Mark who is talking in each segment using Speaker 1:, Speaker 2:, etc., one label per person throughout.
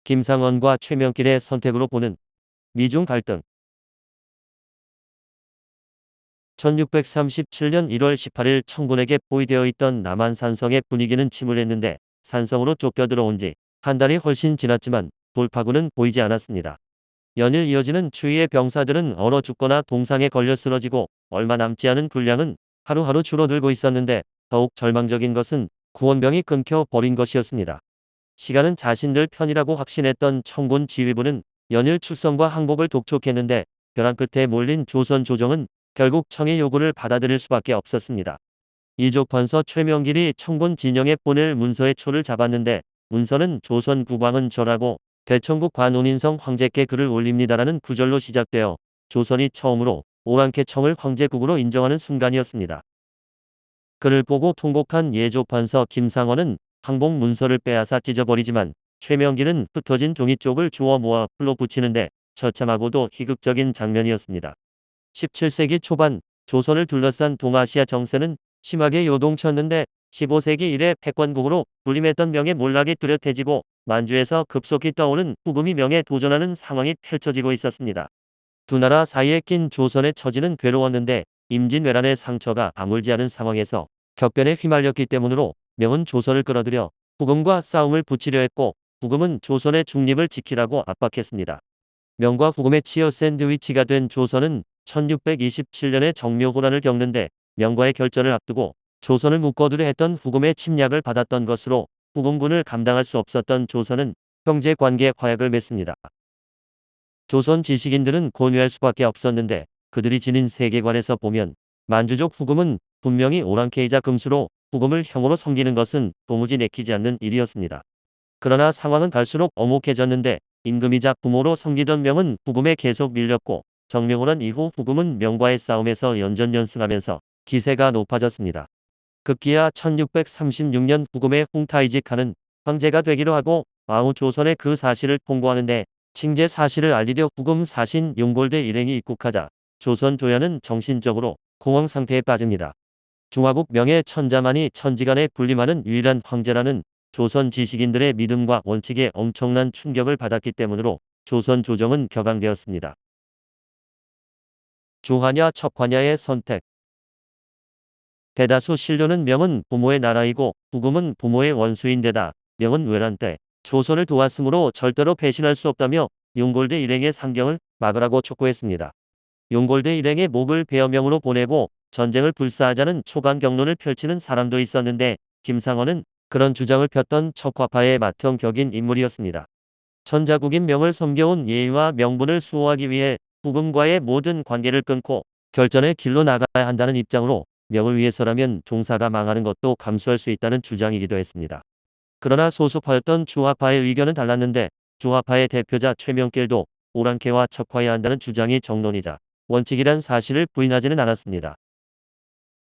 Speaker 1: 김상원과 최명길의 선택으로 보는 미중 갈등. 1637년 1월 18일 청군에게 포위되어 있던 남한산성의 분위기는 침울했는데 산성으로 쫓겨들어온 지 한 달이 훨씬 지났지만 돌파구는 보이지 않았습니다. 연일 이어지는 추위에 병사들은 얼어 죽거나 동상에 걸려 쓰러지고 얼마 남지 않은 군량은 하루하루 줄어들고 있었는데 더욱 절망적인 것은 구원병이 끊겨 버린 것이었습니다. 시간은 자신들 편이라고 확신했던 청군 지휘부는 연일 출성과 항복을 독촉했는데 벼랑 끝에 몰린 조선 조정은 결국 청의 요구를 받아들일 수밖에 없었습니다. 이조판서 최명길이 청군 진영에 보낼 문서의 초를 잡았는데 문서는 조선 국왕은 절하고 대청국 관운인성 황제께 글을 올립니다라는 구절로 시작되어 조선이 처음으로 오랑캐 청을 황제국으로 인정하는 순간이었습니다. 글을 보고 통곡한 예조판서 김상원은 항복 문서를 빼앗아 찢어버리지만 최명길은 흩어진 종이 쪽을 주워 모아 풀로 붙이는데 처참하고도 희극적인 장면이었습니다. 17세기 초반 조선을 둘러싼 동아시아 정세는 심하게 요동쳤는데 15세기 이래 패권국으로 군림했던 명의 몰락이 뚜렷해지고 만주에서 급속히 떠오른 후금이 명에 도전하는 상황이 펼쳐지고 있었습니다. 두 나라 사이에 낀 조선의 처지는 괴로웠는데 임진왜란의 상처가 아물지 않은 상황에서 격변에 휘말렸기 때문으로 명은 조선을 끌어들여 후금과 싸움을 붙이려 했고 후금은 조선의 중립을 지키라고 압박했습니다. 명과 후금의 치어 샌드위치가 된 조선은 1627년에 정묘호란을 겪는데 명과의 결전을 앞두고 조선을 묶어두려 했던 후금의 침략을 받았던 것으로 후금군을 감당할 수 없었던 조선은 형제관계 화약을 맺습니다. 조선 지식인들은 고뇌할 수밖에 없었는데 그들이 지닌 세계관에서 보면 만주족 후금은 분명히 오랑캐이자 금수로 후금을 형으로 섬기는 것은 도무지 내키지 않는 일이었습니다. 그러나 상황은 갈수록 엄혹해졌는데 임금이자 부모로 섬기던 명은 후금에 계속 밀렸고 정묘호란 이후 후금은 명과의 싸움에서 연전연승하면서 기세가 높아졌습니다. 급기야 1636년 후금의 홍타이직하는 황제가 되기로 하고 왕후 조선에 그 사실을 통보하는데 칭제 사실을 알리려 후금 사신 용골대 일행이 입국하자 조선 조야는 정신적으로 공황 상태에 빠집니다. 중화국 명예 천자만이 천지간에 군림하는 유일한 황제라는 조선 지식인들의 믿음과 원칙에 엄청난 충격을 받았기 때문으로 조선 조정은 격앙되었습니다. 주하냐 척하냐의 선택. 대다수 신료는 명은 부모의 나라이고 후금은 부모의 원수인데다 명은 외란 때 조선을 도왔으므로 절대로 배신할 수 없다며 용골대 일행의 상경을 막으라고 촉구했습니다. 용골대 일행의 목을 베어 명으로 보내고 전쟁을 불사하자는 초강 경론을 펼치는 사람도 있었는데 김상원은 그런 주장을 폈던 척화파의 맏형격인 인물이었습니다. 천자국인 명을 섬겨온 예의와 명분을 수호하기 위해 후금과의 모든 관계를 끊고 결전의 길로 나가야 한다는 입장으로 명을 위해서라면 종사가 망하는 것도 감수할 수 있다는 주장이기도 했습니다. 그러나 소수파였던 주화파의 의견은 달랐는데 주화파의 대표자 최명길도 오랑캐와 척화해야 한다는 주장이 정론이자 원칙이란 사실을 부인하지는 않았습니다.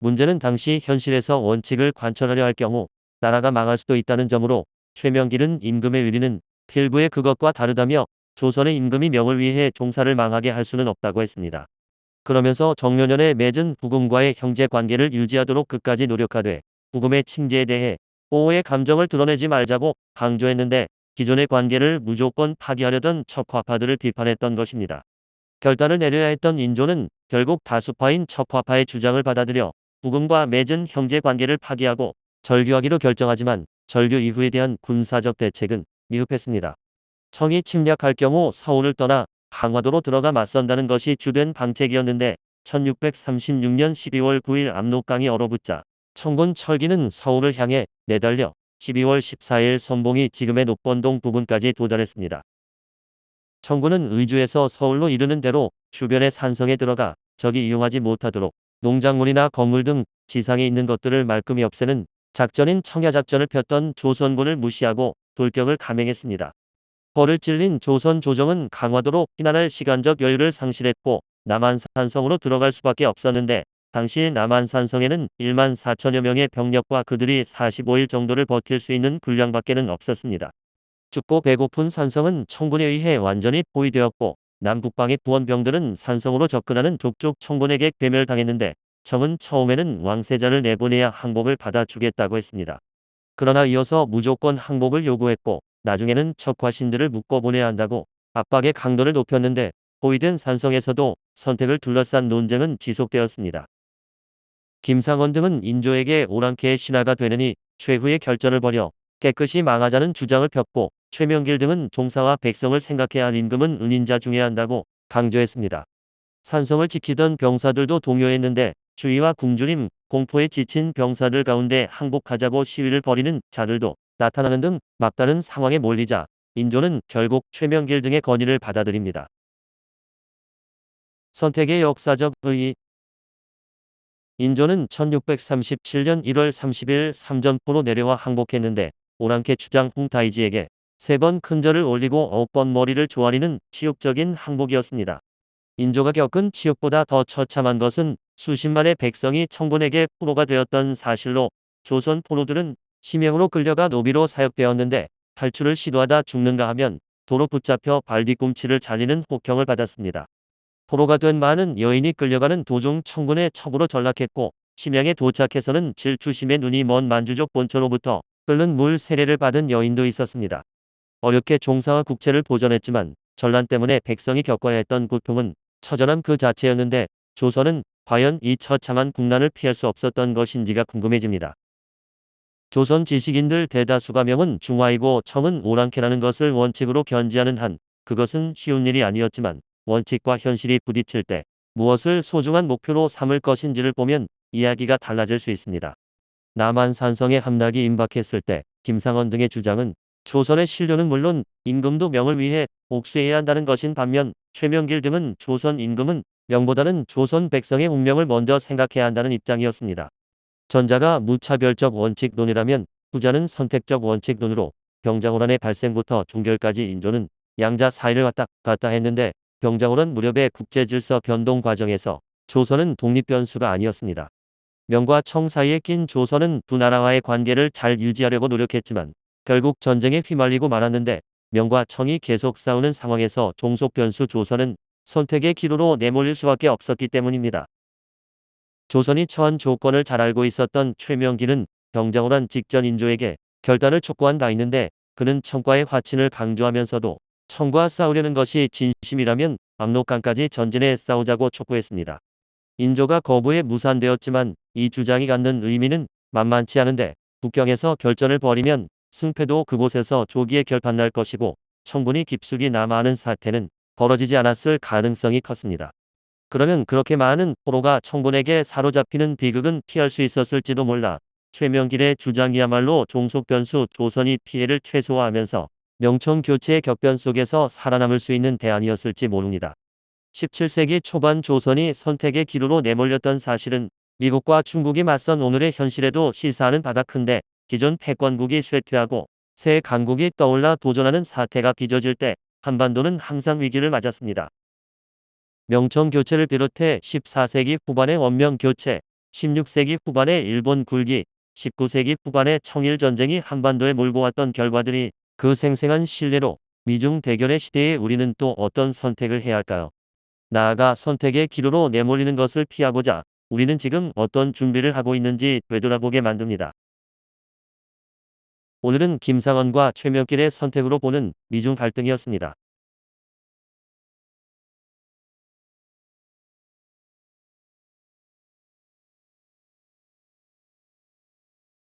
Speaker 1: 문제는 당시 현실에서 원칙을 관철하려 할 경우 나라가 망할 수도 있다는 점으로 최명길은 임금의 의리는 필부의 그것과 다르다며 조선의 임금이 명을 위해 종사를 망하게 할 수는 없다고 했습니다. 그러면서 정묘년에 맺은 후금과의 형제관계를 유지하도록 끝까지 노력하되 후금의 칭제에 대해 보호의 감정을 드러내지 말자고 강조했는데 기존의 관계를 무조건 파기하려던 척화파들을 비판했던 것입니다. 결단을 내려야 했던 인조는 결국 다수파인 척화파의 주장을 받아들여 후금과 맺은 형제관계를 파기하고 절규하기로 결정하지만 절규 이후에 대한 군사적 대책은 미흡했습니다. 청이 침략할 경우 서울을 떠나 강화도로 들어가 맞선다는 것이 주된 방책이었는데 1636년 12월 9일 압록강이 얼어붙자 청군 철기는 서울을 향해 내달려 12월 14일 선봉이 지금의 녹번동 부근까지 도달했습니다. 청군은 의주에서 서울로 이르는 대로 주변의 산성에 들어가 적이 이용하지 못하도록 농작물이나 건물 등 지상에 있는 것들을 말끔히 없애는 작전인 청야작전을 폈던 조선군을 무시하고 돌격을 감행했습니다. 벌을 찔린 조선 조정은 강화도로 피난할 시간적 여유를 상실했고 남한산성으로 들어갈 수밖에 없었는데 당시 남한산성에는 1만 4천여 명의 병력과 그들이 45일 정도를 버틸 수 있는 군량밖에는 없었습니다. 춥고 배고픈 산성은 청군에 의해 완전히 포위되었고 남북방의 구원병들은 산성으로 접근하는 족족 청군에게 괴멸당했는데 청은 처음에는 왕세자를 내보내야 항복을 받아주겠다고 했습니다. 그러나 이어서 무조건 항복을 요구했고 나중에는 척화신들을 묶어보내야 한다고 압박의 강도를 높였는데 포위된 산성에서도 선택을 둘러싼 논쟁은 지속되었습니다. 김상원 등은 인조에게 오랑캐의 신하가 되느니 최후의 결전을 벌여 깨끗이 망하자는 주장을 폈고 최명길 등은 종사와 백성을 생각해야 할 임금은 은인자 중해야 한다고 강조했습니다. 산성을 지키던 병사들도 동요했는데 주의와 굶주림, 공포에 지친 병사들 가운데 항복하자고 시위를 벌이는 자들도 나타나는 등 막다른 상황에 몰리자 인조는 결국 최명길 등의 건의를 받아들입니다. 선택의 역사적 의의. 인조는 1637년 1월 30일 삼전포로 내려와 항복했는데 오랑캐 주장 홍타이지에게 3번 큰절을 올리고 9번 머리를 조아리는 치욕적인 항복이었습니다. 인조가 겪은 치욕보다 더 처참한 것은 수십만의 백성이 청군에게 포로가 되었던 사실로 조선 포로들은 심형으로 끌려가 노비로 사역되었는데 탈출을 시도하다 죽는가 하면 도로 붙잡혀 발뒤꿈치를 잘리는 혹형을 받았습니다. 포로가 된 많은 여인이 끌려가는 도중 청군의 첩으로 전락했고 심양에 도착해서는 질투심에 눈이 먼 만주족 본처로부터 끓는 물 세례를 받은 여인도 있었습니다. 어렵게 종사와 국채를 보전했지만 전란 때문에 백성이 겪어야 했던 고통은 처절함 그 자체였는데 조선은 과연 이 처참한 국난을 피할 수 없었던 것인지가 궁금해집니다. 조선 지식인들 대다수가 명은 중화이고 청은 오랑캐라는 것을 원칙으로 견지하는 한 그것은 쉬운 일이 아니었지만 원칙과 현실이 부딪힐 때 무엇을 소중한 목표로 삼을 것인지를 보면 이야기가 달라질 수 있습니다. 남한 산성의 함락이 임박했을 때 김상원 등의 주장은 조선의 신료는 물론 임금도 명을 위해 옥죄해야 한다는 것인 반면 최명길 등은 조선 임금은 명보다는 조선 백성의 운명을 먼저 생각해야 한다는 입장이었습니다. 전자가 무차별적 원칙론이라면 후자는 선택적 원칙론으로 병자호란의 발생부터 종결까지 인조는 양자 사이를 왔다 갔다 했는데 병자호란 무렵의 국제질서 변동 과정에서 조선은 독립변수가 아니었습니다. 명과 청 사이에 낀 조선은 두 나라와의 관계를 잘 유지하려고 노력했지만 결국 전쟁에 휘말리고 말았는데 명과 청이 계속 싸우는 상황에서 종속변수 조선은 선택의 기로로 내몰릴 수밖에 없었기 때문입니다. 조선이 처한 조건을 잘 알고 있었던 최명길은 병자호란 직전 인조에게 결단을 촉구한 바 있는데 그는 청과의 화친을 강조하면서도 청과 싸우려는 것이 진심이라면 압록강까지 전진해 싸우자고 촉구했습니다. 인조가 거부에 무산되었지만 이 주장이 갖는 의미는 만만치 않은데 북경에서 결전을 벌이면 승패도 그곳에서 조기에 결판날 것이고 청군이 깊숙이 남하하는 사태는 벌어지지 않았을 가능성이 컸습니다. 그러면 그렇게 많은 포로가 청군에게 사로잡히는 비극은 피할 수 있었을지도 몰라 최명길의 주장이야말로 종속변수 조선이 피해를 최소화하면서 명청 교체의 격변 속에서 살아남을 수 있는 대안이었을지 모릅니다. 17세기 초반 조선이 선택의 기로로 내몰렸던 사실은 미국과 중국이 맞선 오늘의 현실에도 시사하는 바가 큰데 기존 패권국이 쇠퇴하고 새 강국이 떠올라 도전하는 사태가 빚어질 때 한반도는 항상 위기를 맞았습니다. 명청 교체를 비롯해 14세기 후반의 원명 교체, 16세기 후반의 일본 굴기, 19세기 후반의 청일 전쟁이 한반도에 몰고 왔던 결과들이 그 생생한 신뢰로 미중 대결의 시대에 우리는 또 어떤 선택을 해야 할까요? 나아가 선택의 기로로 내몰리는 것을 피하고자 우리는 지금 어떤 준비를 하고 있는지 되돌아보게 만듭니다. 오늘은 김상원과 최명길의 선택으로 보는 미중 갈등이었습니다.